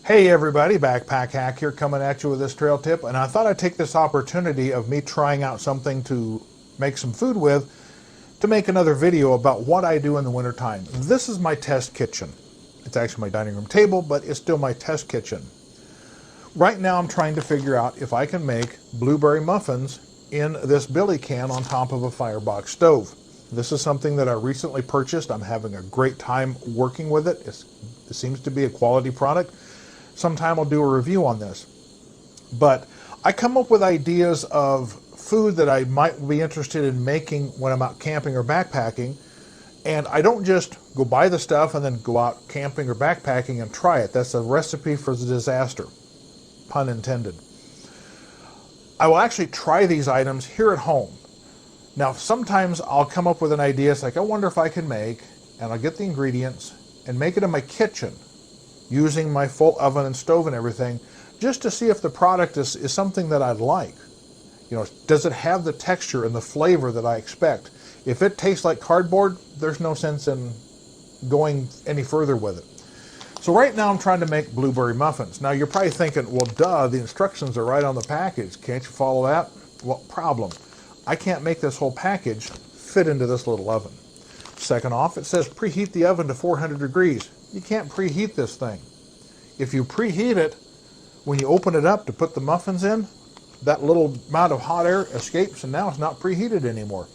Hey everybody, Backpack Hack here coming at you with this trail tip, and I thought I'd take this opportunity of me trying out something to make some food with to make another video about what I do in the wintertime. This is my test kitchen. It's actually my dining room table, but it's still my test kitchen. Right now I'm trying to figure out if I can make blueberry muffins in this billy can on top of a firebox stove. This is something that I recently purchased. I'm having a great time working with it. It seems to be a quality product. Sometime I'll do a review on this. But I come up with ideas of food that I might be interested in making when I'm out camping or backpacking. And I don't just go buy the stuff and then go out camping or backpacking and try it. That's a recipe for the disaster, pun intended. I will actually try these items here at home. Now, sometimes I'll come up with an idea. It's like, I wonder if I can make, and I'll get the ingredients and make it in my kitchen using my full oven and stove and everything, just to see if the product is something that I'd like. You know, does it have the texture and the flavor that I expect? If it tastes like cardboard, there's no sense in going any further with it. So right now I'm trying to make blueberry muffins. Now you're probably thinking, well, duh, the instructions are right on the package. Can't you follow that? Well, problem. I can't make this whole package fit into this little oven. Second off, it says preheat the oven to 400 degrees. You can't preheat this thing. If you preheat it, when you open it up to put the muffins in, that little amount of hot air escapes and now it's not preheated anymore.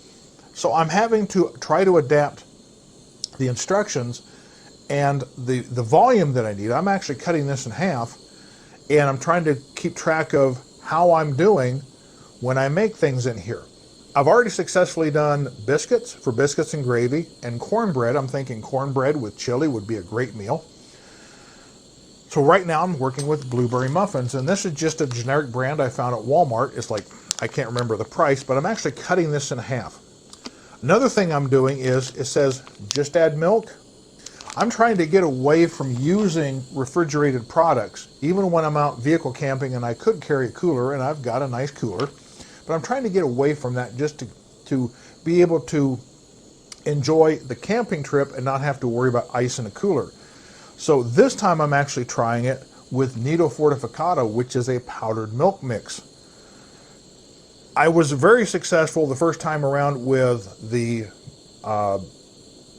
So I'm having to try to adapt the instructions and the volume that I need. I'm actually cutting this in half, and I'm trying to keep track of how I'm doing when I make things in here. I've already successfully done biscuits for biscuits and gravy, and cornbread. I'm thinking cornbread with chili would be a great meal. So right now I'm working with blueberry muffins, and this is just a generic brand I found at Walmart. It's like, I can't remember the price, but I'm actually cutting this in half. Another thing I'm doing is, it says just add milk. I'm trying to get away from using refrigerated products, even when I'm out vehicle camping and I could carry a cooler, and I've got a nice cooler. But I'm trying to get away from that just to be able to enjoy the camping trip and not have to worry about ice in a cooler. So this time I'm actually trying it with Nido Fortificato, which is a powdered milk mix. I was very successful the first time around with the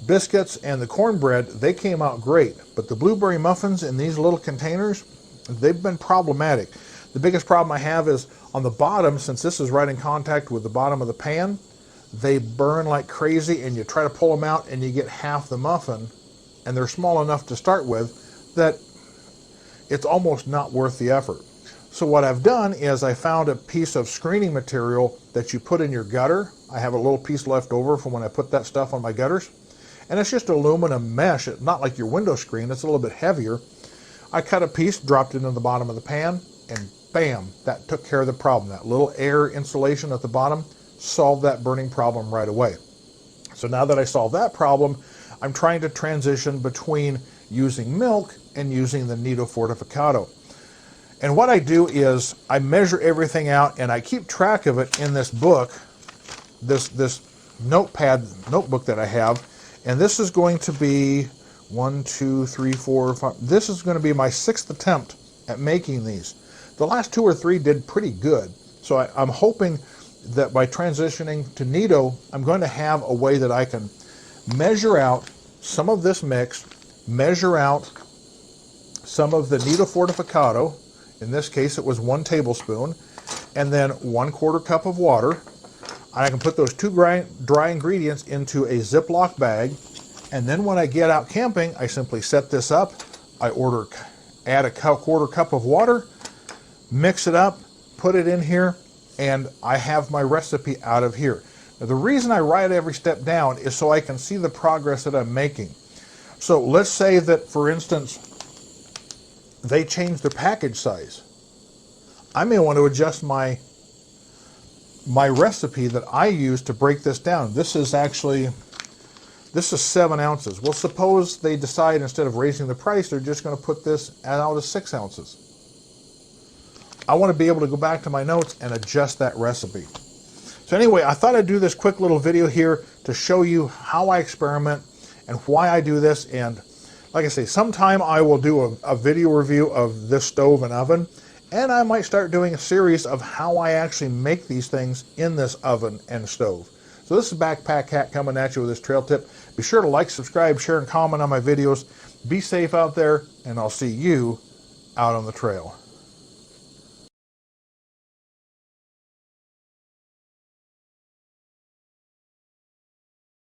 biscuits and the cornbread. They came out great, but the blueberry muffins in these little containers, they've been problematic. The biggest problem I have is on the bottom, since this is right in contact with the bottom of the pan, they burn like crazy, and you try to pull them out and you get half the muffin, and they're small enough to start with that it's almost not worth the effort. So what I've done is I found a piece of screening material that you put in your gutter. I have a little piece left over from when I put that stuff on my gutters, and it's just aluminum mesh. It's not like your window screen, it's a little bit heavier. I cut a piece, dropped it in the bottom of the pan, and bam, that took care of the problem. That little air insulation at the bottom solved that burning problem right away. So now that I solved that problem, I'm trying to transition between using milk and using the Nido Fortificato. And what I do is I measure everything out, and I keep track of it in this book, this notebook that I have. And this is going to be 1, 2, 3, 4, 5. This is going to be my 6th attempt at making these. The last 2 or 3 did pretty good. So I'm hoping that by transitioning to Nido, I'm going to have a way that I can measure out some of this mix, measure out some of the Nido Fortificato. In this case, it was 1 tablespoon, and then 1/4 cup of water. And I can put those 2 dry ingredients into a Ziploc bag, and then when I get out camping, I simply set this up. I add a 1/4 cup of water, mix it up, put it in here, and I have my recipe out of here. Now, the reason I write every step down is so I can see the progress that I'm making. So let's say that, for instance, they change their package size. I may want to adjust my recipe that I use to break this down. This is 7 ounces. Well, suppose they decide instead of raising the price, they're just going to put this out as 6 ounces. I want to be able to go back to my notes and adjust that recipe. So anyway, I thought I'd do this quick little video here to show you how I experiment and why I do this. And Like I say, sometime I will do a video review of this stove and oven, and I might start doing a series of how I actually make these things in this oven and stove. So this is Backpack Hack coming at you with this trail tip. Be sure to like, subscribe, share, and comment on my videos. Be safe out there, and I'll see you out on the trail.